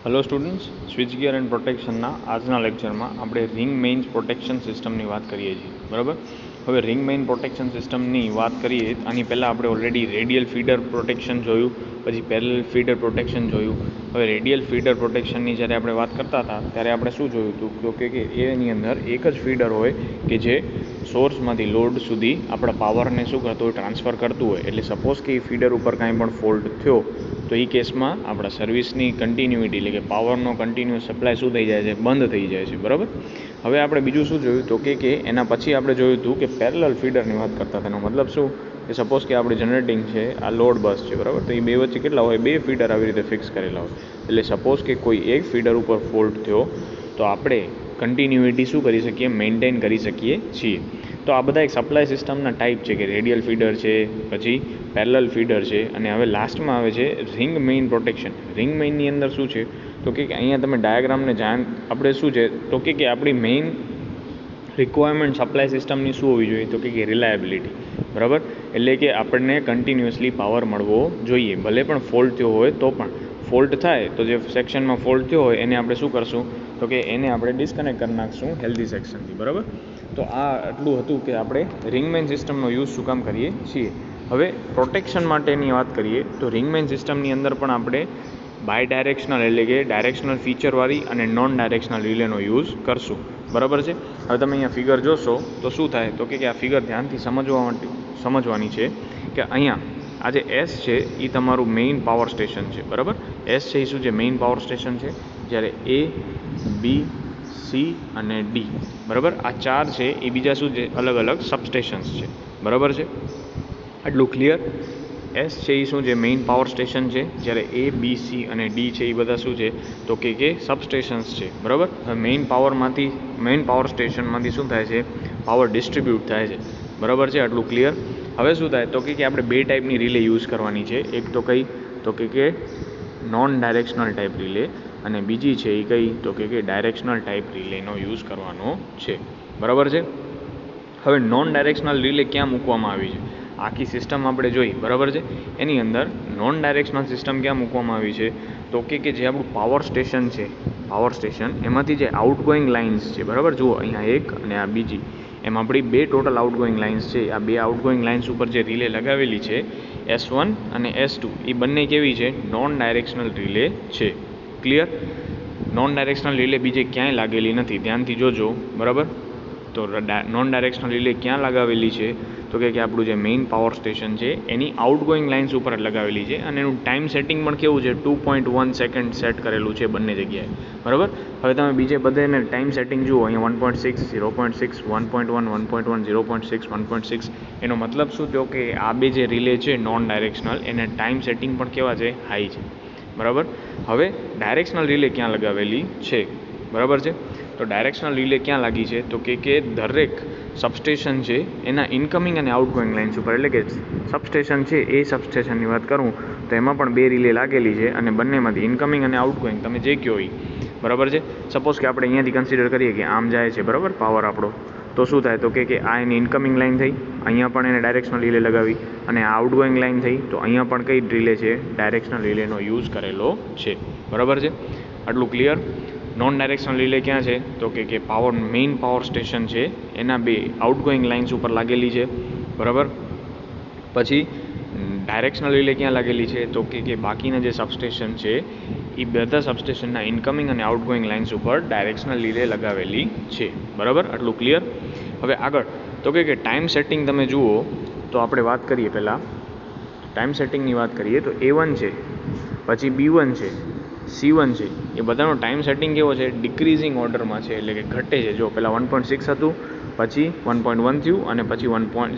Hello students, switch gear and પ્રોટેક્શનના આજના લેક્ચરમાં આપણે રિંગ મેઇન્સ પ્રોટેક્શન સિસ્ટમની વાત કરીએ છીએ. બરાબર. હવે રિંગ મેઇન પ્રોટેક્શન સિસ્ટમની વાત કરીએ આની પહેલાં આપણે ઓલરેડી રેડિયલ ફીડર પ્રોટેક્શન જોયું, પછી પેરેલલ ફીડર પ્રોટેક્શન જોયું. હવે રેડિયલ ફીડર પ્રોટેક્શનની જ્યારે આપણે વાત કરતા હતા ત્યારે આપણે શું જોયું હતું તો કે એની અંદર એક જ ફીડર હોય કે જે સોર્સમાંથી લોડ સુધી આપણા પાવરને શું કરતું હોય, ટ્રાન્સફર કરતું હોય. એટલે સપોઝ કે એ ફીડર ઉપર કાંઈ પણ ફોલ્ટ થયો તો એ કેસમાં આપણા સર્વિસની કન્ટિન્યુટી એટલે કે પાવરનો કન્ટિન્યુઅસ સપ્લાય શું થઈ જાય છે, બંધ થઈ જાય છે. બરાબર. હવે આપણે બીજું શું જોયું તો કે એના પછી આપણે જોયું હતું કે પેરેલલ ફીડરની વાત કરતા હતા. એનો મતલબ શું કે સપોઝ કે આપણી જનરેટિંગ છે, આ લોડ બસ છે. બરાબર. તો એ બે વચ્ચે કેટલા હોય, બે ફીડર આવી રીતે ફિક્સ કરેલા હોય. એટલે સપોઝ કે કોઈ એક ફીડર ઉપર ફોલ્ટ થયો તો આપણે કન્ટિન્યુટી શું કરી શકીએ, મેન્ટેન કરી શકીએ છીએ. તો આ બધા એક સપ્લાય સિસ્ટમના ટાઈપ છે કે રેડિયલ ફીડર છે, પછી પેરેલલ ફીડર છે, અને હવે લાસ્ટમાં આવે છે રિંગ મેઇન પ્રોટેક્શન. રિંગ મેઇનની અંદર શું છે તો કે અહીંયા તમે ડાયાગ્રામને આપણે શું છે તો કે આપણી મેઇન રિક્વાયરમેન્ટ સપ્લાય સિસ્ટમની શું હોવી જોઈએ તો કે રિલાયબિલિટી. બરાબર. એટલે કે આપણને કન્ટિન્યુઅસલી પાવર મળવો જોઈએ, ભલે પણ ફોલ્ટ થયો હોય તો પણ. ફોલ્ટ થાય તો જે સેક્શનમાં ફોલ્ટ થયો હોય એને આપણે શું કરશું તો કે એને આપણે ડિસ્કનેક્ટ કરી નાખશું હેલ્ધી સેક્શનથી. બરાબર. તો આ આટલું હતું કે આપણે રિંગ મેઇન સિસ્ટમનો યુઝ શું કામ કરીએ છીએ. હવે પ્રોટેક્શન માટેની વાત કરીએ તો રિંગ મેઇન સિસ્ટમની અંદર પણ આપણે બાય ડાયરેક્શનલ એટલે કે ડાયરેક્શનલ ફીચરવાળી અને નોન ડાયરેક્શનલ રિલેનો યુઝ કરશું. બરાબર છે. હવે તમે અહીંયા ફિગર જોશો તો શું થાય તો કે આ ફિગર ધ્યાનથી સમજવાની છે કે અહીંયા આ જે એસ છે એ તમારું મેઇન પાવર સ્ટેશન છે. બરાબર. એસ છે એ શું છે, મેઇન પાવર સ્ટેશન છે. જ્યારે એ, બી, સી અને ડી, બરાબર, આ ચાર છે એ બીજા શું છે, અલગ અલગ સબસ્ટેશન્સ છે. બરાબર છે. આટલું ક્લિયર. એસ છે એ શું છે, મેઇન પાવર સ્ટેશન છે. જ્યારે એ, બી, સી અને ડી છે એ બધા શું છે તો કે સબસ્ટેશન્સ છે. બરાબર. હવે મેઇન પાવર સ્ટેશનમાંથી શું થાય છે, પાવર ડિસ્ટ્રીબ્યુટ થાય છે. બરાબર છે. આટલું ક્લિયર. હવે શું થાય તો કે આપણે બે ટાઈપની રિલે યુઝ કરવાની છે. એક તો કઈ તો કે નોન ડાયરેક્શનલ ટાઈપ રિલે, અને બીજી છે એ કઈ તો કે ડાયરેક્શનલ ટાઈપ રિલેનો યુઝ કરવાનો છે. બરાબર છે. હવે નોન ડાયરેક્શનલ રિલે ક્યાં મૂકવામાં આવી છે, આખી સિસ્ટમ આપણે જોઈ. બરાબર છે. એની અંદર નોન ડાયરેક્શનલ સિસ્ટમ ક્યાં મૂકવામાં આવી છે તો કે જે આપણું પાવર સ્ટેશન છે, પાવર સ્ટેશન એમાંથી જે આઉટગોઈંગ લાઇન્સ છે. બરાબર. જુઓ અહીંયા એક અને આ બીજી, એમ આપણી બે ટોટલ આઉટગોઈંગ લાઇન્સ છે. આ બે આઉટગોઈંગ લાઇન્સ ઉપર જે રિલે લગાવેલી છે S1 અને S2, એ બંને કેવી છે, નોન ડાયરેક્શનલ રિલે છે. ક્લિયર. નોન ડાયરેક્શનલ રિલે બીજે ક્યાંય લાગેલી નથી, ધ્યાનથી જોજો. બરાબર. તો નોન ડાયરેક્શનલ રિલે ક્યાં લગાવેલી છે તો કે આપણું જે મેઇન પાવર સ્ટેશન છે એની આઉટગોઈંગ લાઇન્સ ઉપર લગાવેલી છે, અને એનું ટાઈમ સેટિંગ પણ કેવું છે, 2.1 સેકન્ડ સેટ કરેલું છે બંને જગ્યાએ. બરાબર. હવે તમે બીજે બધેને ટાઈમ સેટિંગ જુઓ, અહીંયા 1.6, 0.6, 1.1, 1.1, 0.6, 1.6. એનો મતલબ શું થયો કે આ બે જે રિલે છે નોન ડાયરેક્શનલ, એને ટાઈમ સેટિંગ પણ કેવા છે, હાઈ છે. બરાબર. હવે ડાયરેક્શનલ રિલે ક્યાં લગાવેલી છે. બરાબર છે. તો ડાયરેક્શનલ રિલે ક્યાં લાગી છે તો કે દરેક સબસ્ટેશન છે એના ઇનકમિંગ અને આઉટગોઈંગ લાઇન્સ ઉપર. એટલે કે સબસ્ટેશન છે એ સબસ્ટેશનની વાત કરું તો એમાં પણ બે રિલે લાગેલી છે, અને બંનેમાંથી ઇનકમિંગ અને આઉટગોઈંગ તમે જે કહો એ. બરાબર છે. સપોઝ કે આપણે અહીંયાથી કન્સિડર કરીએ કે આમ જાય છે, બરાબર, પાવર આપણો, તો શું થાય તો કે આ એની ઇનકમિંગ લાઇન થઈ, અહીંયા પણ એને ડાયરેક્શનલ રિલે લગાવી, અને આ આઉટગોઈંગ લાઇન થઈ, તો અહીંયા પણ કઈ રિલે છે, ડાયરેક્શનલ રિલેનો યુઝ કરેલો છે. બરાબર છે. આટલું ક્લિયર. નોન ડાયરેક્શનલ રિલે ક્યાં છે તો કે મેઇન પાવર સ્ટેશન છે એના બે આઉટગોઈંગ લાઇન્સ ઉપર લાગેલી છે. બરાબર. પછી ડાયરેક્શનલ રિલે ક્યાં લાગેલી છે તો કે બાકીના જે સબસ્ટેશન છે એ બધા સબસ્ટેશનના ઇનકમિંગ અને આઉટગોઈંગ લાઇન્સ ઉપર ડાયરેક્શનલ રિલે લગાવેલી છે. બરાબર. આટલું ક્લિયર. હવે આગળ તો કે ટાઈમ સેટિંગ તમે જુઓ તો આપણે વાત કરીએ, પહેલાં ટાઈમ સેટિંગની વાત કરીએ તો A1 છે, પછી B1 છે, C1 છે, એ બધાનો ટાઈમ સેટિંગ કેવો છે, ડિક્રીઝિંગ ઓર્ડરમાં છે. એટલે કે ઘટે છે. જો પહેલાં 1.6 હતું, પછી 1.1 થયું, અને પછી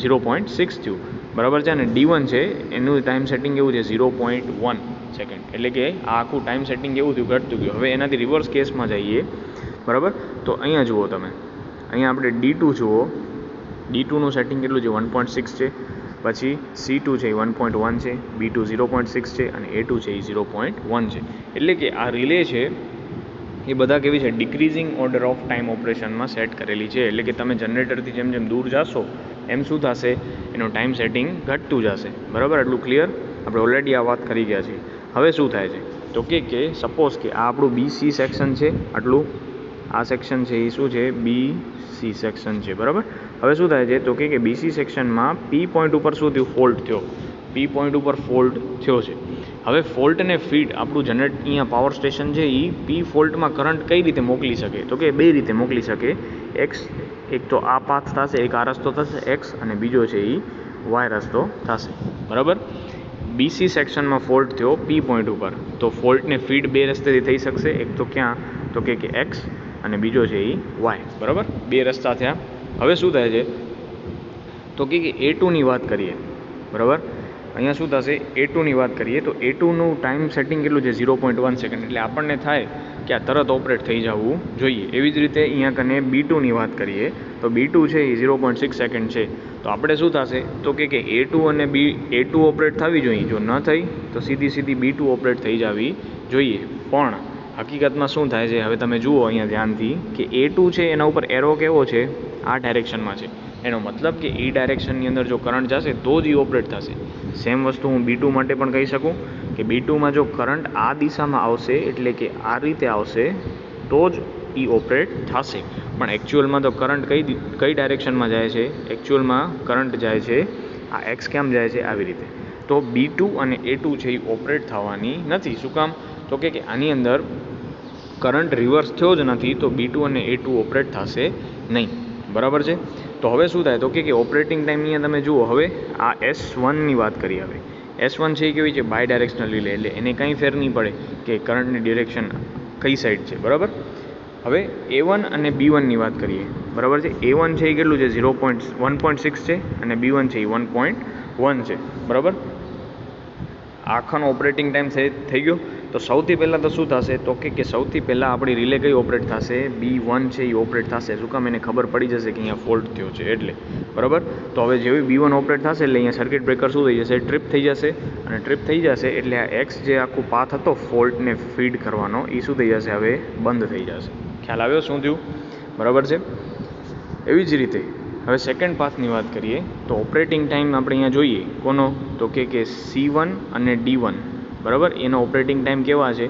0.6 થયું. બરાબર છે. અને D1 છે એનું ટાઈમ સેટિંગ કેવું છે, 0.1 સેકન્ડ. એટલે કે આ આખું ટાઈમ સેટિંગ કેવું થયું, ઘટતું ગયું. હવે એનાથી રિવર્સ કેસમાં જઈએ. બરાબર. તો અહીંયા જુઓ તમે, અહીંયા આપણે D2 જુઓ, D2નું સેટિંગ કેટલું છે, 1.6 છે. પછી C2 છે એ 1.1 છે, B2 0.6 છે, અને A2 છે એ 0.1 છે. એટલે કે આ રિલે છે એ બધા કેવી છે, ડિક્રીઝિંગ ઓર્ડર ઓફ ટાઈમ ઓપરેશનમાં સેટ કરેલી છે. એટલે કે તમે જનરેટરથી જેમ જેમ દૂર જશો એમ શું થશે, એનું ટાઈમ સેટિંગ ઘટતું જશે. બરાબર. આટલું ક્લિયર. આપણે ઓલરેડી આ વાત કરી ગયા છીએ. હવે શું થાય છે તો કે સપોઝ કે આ આપણું BC સેક્શન છે, આટલું આ સેક્શન છે એ શું છે, BC સેક્શન છે, બરાબર. હવે શું થાય છે તો કે BC સેક્શનમાં P પોઈન્ટ ઉપર શું થયું, ફોલ્ટ થયો, P પોઈન્ટ ઉપર ફોલ્ટ થયો છે. હવે ફોલ્ટને ફીડ આપણું જનરેટ અહીંયા પાવર સ્ટેશન છે એ P ફોલ્ટમાં કરંટ કઈ રીતે મોકલી શકે, તો કે બે રીતે મોકલી શકે. એક તો આ પાથ થશે, એક આ રસ્તો થશે X, અને બીજો છે એ Y રસ્તો થશે, બરાબર. BC સેક્શનમાં ફોલ્ટ થયો P પોઈન્ટ ઉપર, તો ફોલ્ટને ફીડ બે રસ્તેથી થઈ શકશે. એક તો ક્યાં, તો કે X, અને બીજો છે એ Y, બરાબર. બે રસ્તા થયા. હવે શું થાય છે તો કે A2ની વાત કરીએ, બરાબર. અહીંયા શું થશે, A2ની વાત કરીએ તો A2નું ટાઈમ સેટિંગ કેટલું છે, 0.1 સેકન્ડ. એટલે આપણને થાય કે આ તરત ઓપરેટ થઈ જવું જોઈએ. એવી જ રીતે અહીંયા કને B2ની વાત કરીએ તો B2 છે એ 0.6 સેકન્ડ છે. તો આપણે શું થશે તો કે A2 અને A2 ઓપરેટ થવી જોઈએ. જો ન થઈ તો સીધી B2 ઓપરેટ થઈ જવી જોઈએ. પણ હકીકતમાં શું થાય છે, હવે તમે જુઓ અહીંયા ધ્યાનથી કે A2 છે એના ઉપર એરો કેવો છે, આ ડાયરેક્શનમાં છે. એનો મતલબ કે એ ડાયરેક્શનની અંદર જો કરંટ જશે તો જ એ ઓપરેટ થશે. સેમ વસ્તુ હું B2 માટે પણ કહી શકું કે B2માં જો કરંટ આ દિશામાં આવશે, એટલે કે આ રીતે આવશે, તો જ એ ઓપરેટ થશે. પણ એકચ્યુઅલમાં તો કરંટ કઈ ડાયરેક્શનમાં જાય છે, એકચ્યુઅલમાં કરંટ જાય છે આ X કેમ જાય છે, આવી રીતે. તો B2 અને A2 છે એ ઓપરેટ થવાની નથી. શું કામ, તો કે આની અંદર કરંટ રિવર્સ થયો જ નથી, તો B2 અને A2 ઓપરેટ થશે નહીં, બરાબર છે. તો હવે શું થાય તો કે ઓપરેટિંગ ટાઈમ અહીંયા તમે જુઓ. હવે આ S1ની વાત કરીએ. હવે S1 છે એ કેવી છે, બાય ડાયરેક્શનલ રિલે, એટલે એને કંઈ ફેર નહીં પડે કે કરંટની ડિરેક્શન કઈ સાઈડ છે, બરાબર. હવે A1 અને B1ની વાત કરીએ, બરાબર છે. A1 છે એ કેટલું છે, 1.6 છે, અને B1 છે એ 1.1 છે, બરાબર. આખાનો ઓપરેટિંગ ટાઈમ થઈ ગયો. તો સૌથી પહેલાં તો શું થશે તો કે સૌથી પહેલાં આપણી રિલે કઈ ઓપરેટ થશે, B1 છે એ ઓપરેટ થશે. શું કામ, એને ખબર પડી જશે કે અહીંયા ફોલ્ટ થયો છે એટલે, બરાબર. તો હવે જેવી B1 ઓપરેટ થશે એટલે અહીંયા સર્કિટ બ્રેકર શું થઈ જશે, ટ્રીપ થઈ જશે. અને ટ્રીપ થઈ જશે એટલે આ X જે આખું પાથ હતો ફોલ્ટને ફીડ કરવાનો, એ શું થઈ જશે, હવે બંધ થઈ જશે. ખ્યાલ આવ્યો શું થયું, બરાબર છે. એવી જ રીતે હવે સેકન્ડ પાથની વાત કરીએ તો ઓપરેટિંગ ટાઈમ આપણે અહીંયા જોઈએ કોનો, તો કે C1 અને D1, બરાબર. એનો ઓપરેટિંગ ટાઈમ કેવા છે,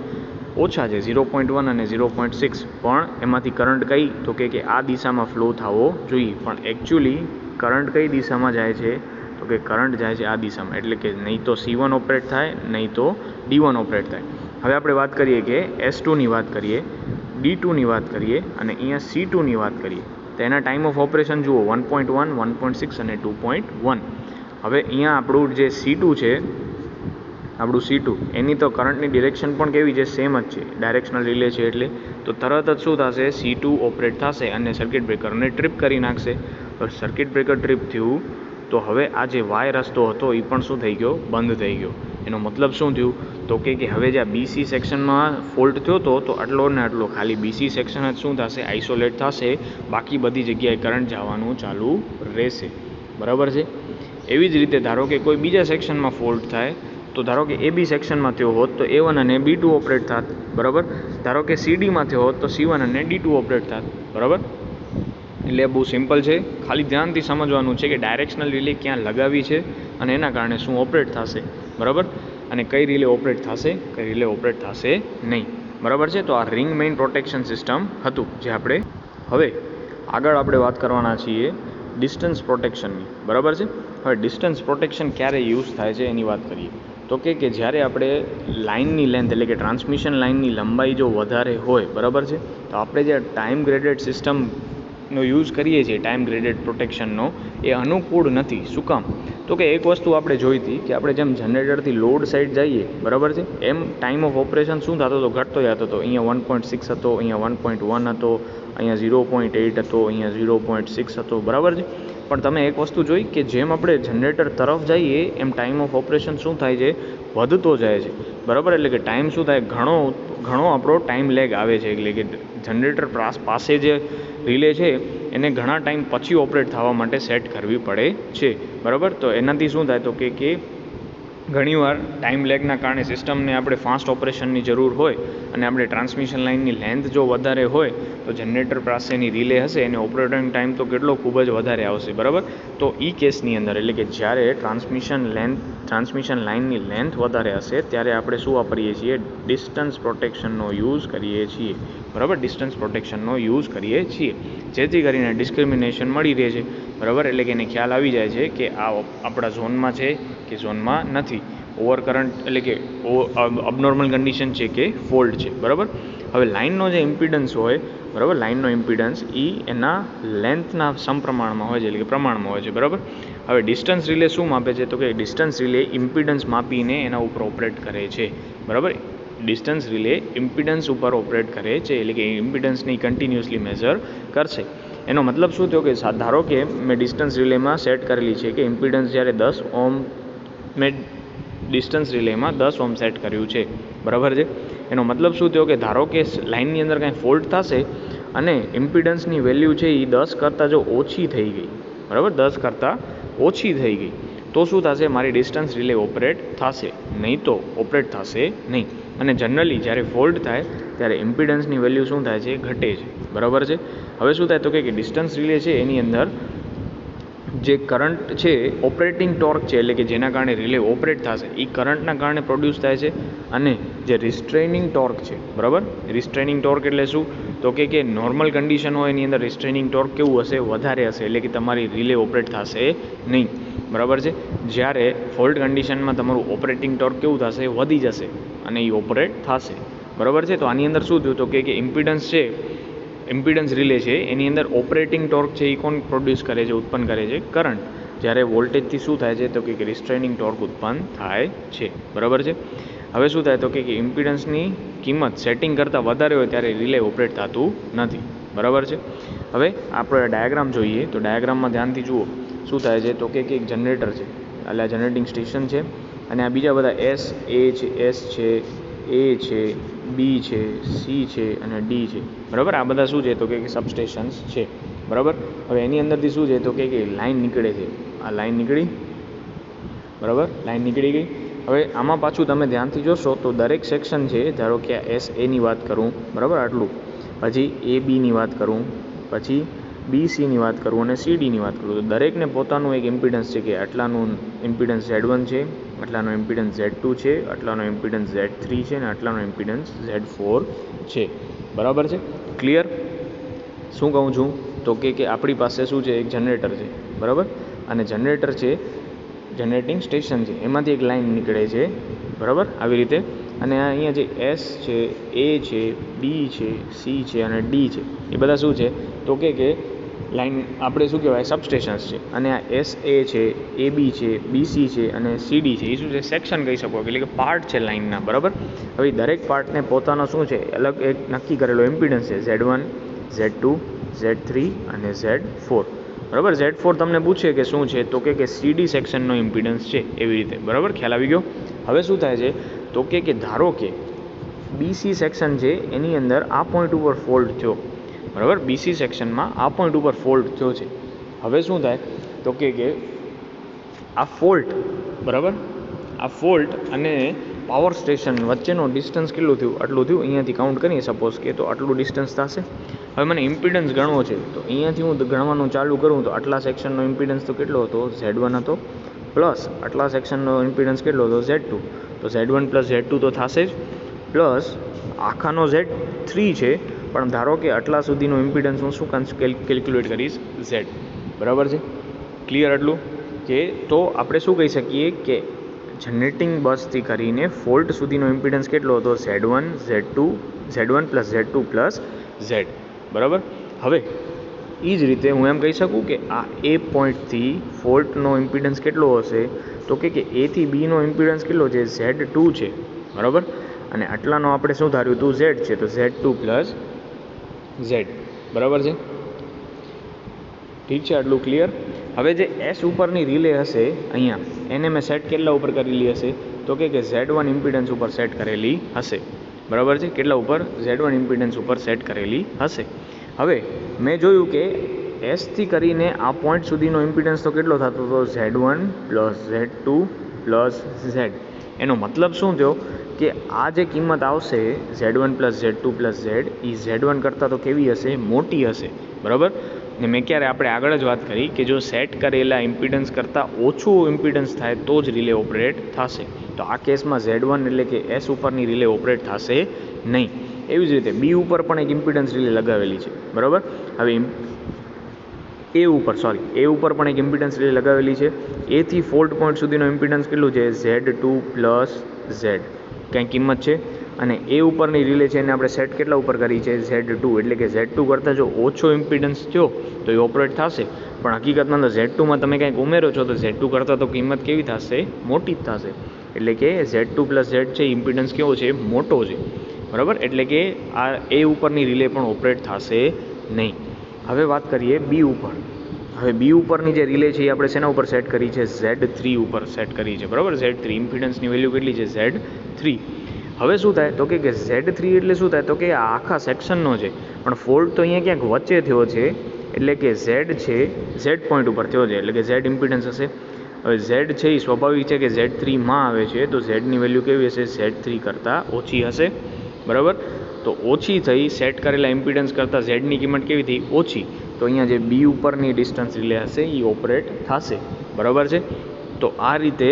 ઓછા છે, 0.1 અને 0.6. પણ એમાંથી કરંટ કઈ, તો કે આ દિશામાં ફ્લો થવો જોઈએ. પણ એકચ્યુઅલી કરંટ કઈ દિશામાં જાય છે, તો કે કરંટ જાય છે આ દિશામાં. એટલે કે નહીં તો C1 ઓપરેટ થાય, નહીં તો D1 ઓપરેટ થાય. હવે આપણે વાત કરીએ કે S2ની વાત કરીએ, D2ની વાત કરીએ, અને અહીંયા C2ની વાત કરીએ. તો એના ટાઈમ ઓફ ઓપરેશન જુઓ, 1.1, 1.6 અને 2.1. હવે અહીંયા આપણું જે C2 છે, આપણું C2, એની તો કરંટની ડિરેક્શન પણ કેવી છે, સેમ જ છે, ડાયરેક્શનલ રિલે છે. એટલે તો તરત જ શું થશે, C2 ઓપરેટ થશે અને સર્કિટ બ્રેકરને ટ્રીપ કરી નાખશે. તો સર્કિટ બ્રેકર ટ્રીપ થયું તો હવે આ જે Y રસ્તો હતો એ પણ શું થઈ ગયો, બંધ થઈ ગયો. એનો મતલબ શું થયું તો કે હવે જે આ BC સેક્શનમાં ફોલ્ટ થયો હતો તો આટલો ને આટલો ખાલી BC સેક્શન જ શું થશે, આઇસોલેટ થશે. બાકી બધી જગ્યાએ કરંટ જવાનું ચાલુ રહેશે, બરાબર છે. એવી જ રીતે ધારો કે કોઈ બીજા સેક્શનમાં ફોલ્ટ થાય, તો ધારો કે AB સેક્શનમાં થયો હોત તો A1 અને B2 ઓપરેટ થાત, બરાબર. ધારો કે CDમાં થયો હોત તો C1 અને D2 ઓપરેટ થાત, બરાબર. એટલે બહુ સિમ્પલ છે, ખાલી ધ્યાનથી સમજવાનું છે કે ડાયરેક્શનલ રિલે ક્યાં લગાવી છે અને એના કારણે શું ઓપરેટ થશે, બરાબર. અને કઈ રિલે ઓપરેટ થશે, કઈ રિલે ઓપરેટ થશે નહીં, બરાબર છે. તો આ રિંગ મેઇન પ્રોટેક્શન સિસ્ટમ હતું જે આપણે હવે આગળ આપણે વાત કરવાના છીએ ડિસ્ટન્સ પ્રોટેક્શનની, બરાબર છે. હવે ડિસ્ટન્સ પ્રોટેક્શન ક્યારે યુઝ થાય છે એની વાત કરીએ તો કે જ્યારે આપણે લાઇનની લેન્થ, એટલે કે ટ્રાન્સમિશન લાઇનની લંબાઈ જો વધારે હોય, બરાબર છે, તો આપણે જે ટાઈમ ગ્રેડેડ સિસ્ટમનો યુઝ કરીએ છીએ, ટાઈમ ગ્રેડેડ પ્રોટેક્શનનો, એ અનુકૂળ નથી. શું કામ, તો કે એક વસ્તુ આપણે જોઈ હતી કે આપણે જેમ જનરેટરથી લોડ સાઈડ જઈએ, બરાબર છે, એમ ટાઈમ ઓફ ઓપરેશન શું થતો હતો, ઘટતો જતો હતો. અહીંયા 1.6 હતો, અહીંયા 1.1 હતો, અહીંયા 0.8 હતો, અહીંયા 0.6 હતો, બરાબર છે. પણ તમે એક વસ્તુ જોઈ કે જેમ આપણે જનરેટર તરફ જઈએ એમ ટાઈમ ઓફ ઓપરેશન શું થાય છે, વધતો જાય છે, બરાબર. એટલે કે ટાઈમ શું થાય, ઘણો આપણો ટાઈમ લેગ આવે છે. એટલે કે જનરેટર પાસે જે રિલે છે એને ઘણા ટાઈમ પછી ઓપરેટ થવા માટે સેટ કરવી પડે છે, બરાબર. તો એનાથી શું થાય તો કે ઘણીવાર ટાઈમ લેગના કારણે સિસ્ટમને આપણે ફાસ્ટ ઓપરેશનની જરૂર હોય અને આપણે ટ્રાન્સમિશન લાઇનની લેન્થ જો વધારે હોય તો જનરેટર પાસેની રિલે હશે એને ઓપરેટિંગ ટાઈમ તો કેટલો ખૂબ જ વધારે આવશે, બરાબર. તો એ કેસની અંદર, એટલે કે જ્યારે ટ્રાન્સમિશન લેન્થ ટ્રાન્સમિશન લાઇનની લેન્થ વધારે હશે ત્યારે આપણે શું વાપરીએ છીએ? ડિસ્ટન્સ પ્રોટેક્શનનો યુઝ કરીએ છીએ. બરાબર, ડિસ્ટન્સ પ્રોટેક્શનનો યુઝ કરીએ છીએ, જેથી કરીને ડિસ્ક્રિમિનેશન મળી રહે છે. બરાબર, એટલે કે એને ખ્યાલ આવી જાય છે કે આ આપણા ઝોનમાં છે કે ઝોનમાં નથી, ઓવર કરંટ એટલે કે અબનોર્મલ કન્ડિશન છે કે ફોલ્ટ છે. બરાબર, હવે લાઇનનો જે ઇમ્પિડન્સ હોય, બરાબર, લાઇનનો ઇમ્પિડન્સ એ એના લેન્થના સમપ્રમાણમાં હોય છે, એટલે કે પ્રમાણમાં હોય છે. બરાબર, હવે ડિસ્ટન્સ રિલે શું માપે છે? તો કે ડિસ્ટન્સ રિલે ઇમ્પિડન્સ માપીને એના ઉપર ઓપરેટ કરે છે. બરાબર, ડિસ્ટન્સ રિલે ઇમ્પિડન્સ ઉપર ઓપરેટ કરે છે, એટલે કે ઇમ્પિડન્સની કન્ટિન્યુઅસલી મેઝર કરશે. એનો મતલબ શું થયો? કે ધારો કે મેં ડિસ્ટન્સ રિલેમાં સેટ કરેલી છે કે ઇમ્પિડન્સ જ્યારે 10 ઓમ મેં ડિસ્ટન્સ રિલેમાં 10 ઓમ સેટ કર્યું છે. બરાબર છે, એનો મતલબ શું થયો? કે ધારો કે લાઇનની અંદર કાંઈ ફોલ્ટ થશે અને ઇમ્પિડન્સની વેલ્યુ છે એ 10 કરતાં જો ઓછી થઈ ગઈ, બરાબર, 10 કરતાં ઓછી થઈ ગઈ તો શું થશે? મારી ડિસ્ટન્સ રિલે ઓપરેટ થશે, નહીં તો ઓપરેટ થશે નહીં. અને જનરલી જ્યારે ફોલ્ટ થાય ત્યારે ઇમ્પિડન્સની વેલ્યુ શું થાય છે? ઘટે છે. બરાબર છે, હવે શું થાય? તો કે ડિસ્ટન્સ રિલે છે એની અંદર જે કરંટ છે, ઓપરેટિંગ ટોર્ક છે, એટલે કે જેના કારણે રિલે ઓપરેટ થશે એ કરંટના કારણે પ્રોડ્યુસ થાય છે. અને જે રિસ્ટ્રેનિંગ ટોર્ક છે, બરાબર, રિસ્ટ્રેનિંગ ટોર્ક એટલે શું? તો કે નોર્મલ કન્ડિશન હોય એની અંદર રિસ્ટ્રેનિંગ ટોર્ક કેવું હશે? વધારે હશે, એટલે કે તમારી રિલે ઓપરેટ થશે નહીં. બરાબર છે, જ્યારે ફોલ્ટ કન્ડિશનમાં તમારું ઓપરેટિંગ ટોર્ક કેવું થશે? વધી જશે અને એ ઓપરેટ થશે. બરાબર છે, તો આની અંદર શું થયું? તો કે ઇમ્પિડન્સ છે, ઇમ્પિડન્સ રિલે છે એની અંદર ઓપરેટિંગ ટોર્ક છે એ કોણ પ્રોડ્યુસ કરે છે? ઉત્પન્ન કરે છે કરંટ. જ્યારે વોલ્ટેજથી શું થાય છે? તો કે રિસ્ટ્રેનિંગ ટોર્ક ઉત્પન્ન થાય છે. બરાબર છે, હવે શું થાય? તો કે ઇમ્પિડન્સની કિંમત સેટિંગ કરતાં વધારે હોય ત્યારે રિલે ઓપરેટ થતું નથી. બરાબર છે, હવે આપણે ડાયાગ્રામ જોઈએ તો ડાયાગ્રામમાં ધ્યાનથી જુઓ શું થાય છે? તો કે એક જનરેટર છે, એટલે આ જનરેટિંગ સ્ટેશન છે, અને આ બીજા બધા એસ છે, એ છે, બી છે, સી છે અને ડી છે. બરાબર, આ બધા શું છે? તો કે સબસ્ટેશન્સ છે. બરાબર, હવે એની અંદરથી શું છે? તો કે લાઇન નીકળે છે. આ લાઇન નીકળી, બરાબર, લાઇન નીકળી ગઈ. હવે આમાં પાછું તમે ધ્યાનથી જોશો તો દરેક સેક્શન છે, ધારો કે એસ એની વાત કરું, બરાબર, આટલું, પછી એ બીની વાત કરું, પછી બી સીની વાત કરું અને સી ડીની વાત કરું, તો દરેકને પોતાનું એક ઇમ્પિડન્સ છે કે આટલાનું ઇમ્પિડન્સ Z1 છે, આટલાનો ઇમ્પિડન્સ Z2 છે, આટલાનો ઇમ્પિડન્સ Z3 છે અને આટલાનો ઇમ્પિડન્સ Z4 છે. બરાબર છે, ક્લિયર? શું કહું છું? તો કે આપણી પાસે શું છે? એક જનરેટર છે. બરાબર, અને જનરેટર છે, જનરેટિંગ સ્ટેશન છે, એમાંથી એક લાઇન નીકળે છે. બરાબર, આવી રીતે. અને અહીંયા જે એસ છે, એ છે, બી છે, સી છે અને ડી છે, એ બધા શું છે? તો કે લાઇન આપણે શું કહેવાય? સબસ્ટેશન્સ છે. અને આ એસ એ છે, એ બી છે, બી સી છે અને સી ડી છે, એ શું છે? સેક્શન કહી શકો, એટલે કે પાર્ટ છે લાઇનના. બરાબર, હવે દરેક પાર્ટને પોતાનો શું છે? અલગ એક નક્કી કરેલો ઇમ્પિડન્સ છે, Z1, Z2, Z3 અને Z4. બરાબર, Z4 તમને પૂછે કે શું છે? તો કે CD સેક્શનનો ઇમ્પિડન્સ છે, એવી રીતે. બરાબર, ખ્યાલ આવી ગયો? હવે શું થાય છે? તો કે ધારો કે BC સેક્શન છે એની અંદર આ પોઈન્ટ ઉપર ફોલ્ટ થયો. બરાબર, BC સેક્શનમાં આ પોઈન્ટ ઉપર ફોલ્ટ થયો છે. હવે શું થાય? તો કે આ ફોલ્ટ, બરાબર, આ ફોલ્ટ અને પાવર સ્ટેશન વચ્ચેનો ડિસ્ટન્સ કેટલું થયું? આટલું થયું. અહીંયાથી કાઉન્ટ કરીએ સપોઝ કે, તો આટલું ડિસ્ટન્સ થશે. હવે મને ઇમ્પિડન્સ ગણવો છે, તો અહીંયાથી હું ગણવાનું ચાલુ કરું તો આટલા સેક્શનનો ઇમ્પિડન્સ તો કેટલો હતો? Z1 હતો, પ્લસ આટલા સેક્શનનો ઇમ્પિડન્સ કેટલો હતો? Z2. તો Z1 પ્લસ Z2 તો થશે જ, પ્લસ આખાનો Z3 છે, પણ ધારો કે આટલા સુધીનો ઇમ્પિડન્સ હું શું કેલ્ક્યુલેટ કરીશ? Z. બરાબર છે, ક્લિયર? આટલું કે તો આપણે શું કહી શકીએ કે જનરેટિંગ બસથી કરીને ફોલ્ટ સુધીનો ઇમ્પિડન્સ કેટલો હતો? Z1 plus Z2 plus Z. બરાબર, હવે એ જ રીતે હું એમ કહી શકું કે આ એ પોઈન્ટથી ફોલ્ટનો ઇમ્પિડન્સ કેટલો હશે? તો કે એથી બીનો ઇમ્પિડન્સ કેટલો છે? Z2 છે. બરાબર, અને આટલાનો આપણે શું ધાર્યું હતું? Z છે, તો Z2 પ્લસ Z. બરાબર છે, ઠીક છે, આટલું ક્લિયર? હવે જે એસ ઉપરની રિલે હશે અહીંયા, એને મેં સેટ કેટલા ઉપર કરેલી હશે? તો કે Z1 ઇમ્પિડન્સ ઉપર સેટ કરેલી હશે. બરાબર છે, કેટલા ઉપર? Z1 ઇમ્પિડન્સ ઉપર સેટ કરેલી હશે. હવે મેં જોયું કે એસથી કરીને આ પોઈન્ટ સુધીનો ઇમ્પિડન્સ તો કેટલો થતો હતો? Z1 plus Z2 plus Z. એનો મતલબ શું થયો? કે આ જે કિંમત આવશે Z1 plus Z2 plus Z, એ Z1 કરતાં તો કેવી હશે? મોટી હશે. બરાબર, ને મેં ક્યારે આપણે આગળ જ વાત કરી કે જો સેટ કરેલા ઇમ્પિડન્સ કરતાં ઓછું ઇમ્પિડન્સ થાય તો જ રિલે ઓપરેટ થશે. તો આ કેસમાં Z1 એટલે કે S ઉપરની રિલે ઓપરેટ થશે નહીં. એવી જ રીતે બી ઉપર પણ એક ઇમ્પિડન્સ રિલે લગાવેલી છે, બરાબર. હવે એ ઉપર પણ એક ઇમ્પિડન્સ રિલે લગાવેલી છે. એથી ફોલ્ટ પોઈન્ટ સુધીનો ઇમ્પિડન્સ કેટલું છે? Z2 પ્લસ Z ક્યાંય કિંમત છે. અને એ ઉપરની રિલે છે એને આપણે સેટ કેટલા ઉપર કરી છે? Z2. એટલે કે Z2 કરતાં જો ઓછો ઇમ્પિડન્સ થયો તો એ ઓપરેટ થશે. પણ હકીકતમાં તો Z2માં તમે કંઈક ઉમેરો છો તો Z2 કરતાં તો કિંમત કેવી થશે? મોટી જ થશે. એટલે કે Z2 પ્લસ Z છે ઇમ્પિડન્સ કેવો છે? મોટો છે, બરાબર. એટલે કે આ એ ઉપરની રિલે પણ ઓપરેટ થશે નહીં. હવે વાત કરીએ બી ઉપર. હવે બી ઉપરની જે રિલે છે એ આપણે શેના ઉપર સેટ કરી છે? Z3 ઉપર સેટ કરી છે, બરાબર. Z3 ઇમ્પિડન્સની વેલ્યુ કેટલી છે? Z3. હવે શું થાય તો કે Z3 એટલે શું થાય તો કે આ આખા સેક્શનનો છે, પણ ફોલ્ટ તો અહીંયા ક્યાંક વચ્ચે થયો છે. એટલે કે Z છે Z પોઈન્ટ ઉપર થયો છે, એટલે કે Z ઇમ્પિડન્સ હશે. હવે Z છે એ સ્વાભાવિક છે કે Z3માં આવે છે, તો Zની વેલ્યુ કેવી હશે? Z3 કરતાં ઓછી હશે, બરાબર. તો ઓછી થઈ સેટ કરેલા ઇમ્પિડન્સ કરતાં Zની કિંમત કેવી થઈ? ઓછી. તો અહીંયા જે બી ઉપરની ડિસ્ટન્સ રિલે હશે એ ઓપરેટ થશે, બરાબર છે. તો આ રીતે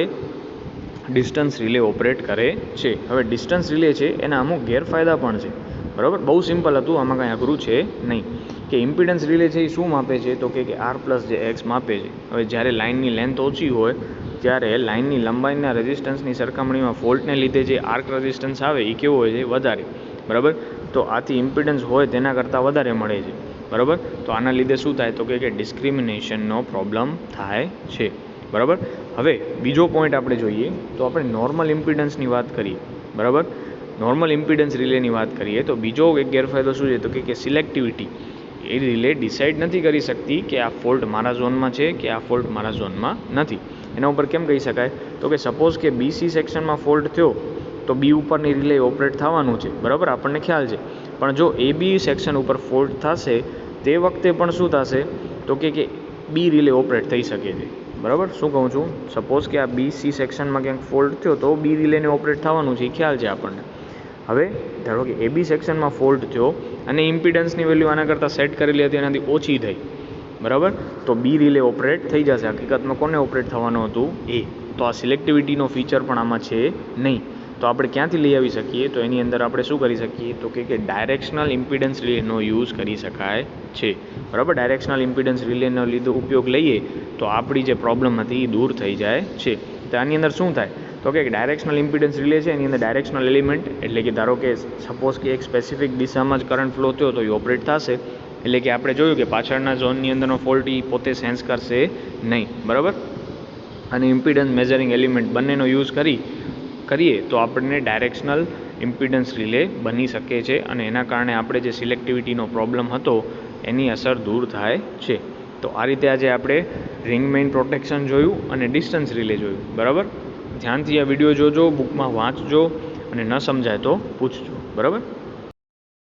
ડિસ્ટન્સ રિલે ઓપરેટ કરે છે. હવે ડિસ્ટન્સ રિલે છે એના અમુક ગેરફાયદા પણ છે, બરાબર. બહુ સિમ્પલ હતું, આમાં કાંઈ અઘરું છે નહીં. કે ઇમ્પિડન્સ રિલે છે એ શું માપે છે તો કે R પ્લસ જે X માપે છે. હવે જ્યારે લાઇનની લેન્થ ઓછી હોય ત્યારે લાઇનની લંબાઈના રેઝિસ્ટન્સની સરખામણીમાં ફોલ્ટને લીધે જે આર્ક રેઝિસ્ટન્સ આવે એ કેવો હોય છે? વધારે, બરાબર. તો આથી ઇમ્પિડન્સ હોય તેના કરતાં વધારે મળે છે, બરાબર. તો આના લીધે શું થાય તો કે ડિસ્ક્રિમિનેશનનો પ્રોબ્લેમ થાય છે, બરાબર. હવે બીજો પોઈન્ટ આપણે જોઈએ તો આપણે નોર્મલ ઇમ્પિડન્સની વાત કરીએ, બરાબર. નોર્મલ ઇમ્પિડન્સ રિલેની વાત કરીએ તો બીજો એક ગેરફાયદો શું છે તો કે સિલેક્ટિવિટી. એ રિલે ડિસાઇડ નથી કરી શકતી કે આ ફોલ્ટ મારા ઝોનમાં છે કે આ ફોલ્ટ મારા ઝોનમાં નથી. એના ઉપર કેમ કહી શકાય તો કે સપોઝ કે BC સેક્શનમાં ફોલ્ટ થયો તો બી ઉપરની રિલે ઓપરેટ થવાનું છે, બરાબર, આપણને ખ્યાલ છે. પણ જો AB સેક્શન ઉપર ફોલ્ટ થશે તે વખતે પણ શું થશે તો કે બી રિલે ઓપરેટ થઈ શકે છે, બરાબર. શું કહું છું? સપોઝ કે આ BC સેક્શનમાં ક્યાંક ફોલ્ટ થયો તો બી રિલેને ઓપરેટ થવાનું છે, એ ખ્યાલ છે આપણને. હવે ધારો કે AB સેક્શનમાં ફોલ્ટ થયો અને ઇમ્પિડન્સની વેલ્યુ આના કરતાં સેટ કરેલી હતી એનાથી ઓછી થઈ, બરાબર. તો બી રિલે ઓપરેટ થઈ જશે. હકીકતમાં કોને ઓપરેટ થવાનું હતું? એ. તો આ સિલેક્ટિવિટીનો ફીચર પણ આમાં છે નહીં. તો આપણે ક્યાંથી લઈ આવી શકીએ તો એની અંદર આપણે શું કરી શકીએ તો કે ડાયરેક્શનલ ઇમ્પિડન્સ રિલેનો યુઝ કરી શકાય છે, બરાબર. ડાયરેક્શનલ ઇમ્પિડન્સ રિલેનો લીધો ઉપયોગ લઈએ તો આપણી જે પ્રોબ્લેમ હતી એ દૂર થઈ જાય છે. તો આની અંદર શું થાય તો કે ડાયરેક્શનલ ઇમ્પિડન્સ રિલે છે એની અંદર ડાયરેક્શનલ એલિમેન્ટ એટલે કે ધારો કે સપોઝ કે એક સ્પેસિફિક દિશામાં જ કરંટ ફ્લો થયો તો એ ઓપરેટ થશે. એટલે કે આપણે જોયું કે પાછળના ઝોનની અંદરનો ફોલ્ટ એ પોતે સેન્સ કરશે નહીં, બરાબર. અને ઇમ્પિડન્સ મેઝરિંગ એલિમેન્ટ બંનેનો યુઝ કરીએ તો આપણને ડાયરેક્શનલ ઇમ્પિડન્સ રિલે બની શકે છે અને એના કારણે આપણે જે સિલેક્ટિવિટીનો પ્રોબ્લેમ હતો એની અસર દૂર થાય છે. તો આ રીતે આજે આપણે રિંગ મેઇન પ્રોટેક્શન જોયું અને ડિસ્ટન્સ રિલે જોયું, બરાબર. ધ્યાનથી આ વિડીયો જોજો, બુકમાં વાંચજો અને ન સમજાય તો પૂછજો, બરાબર.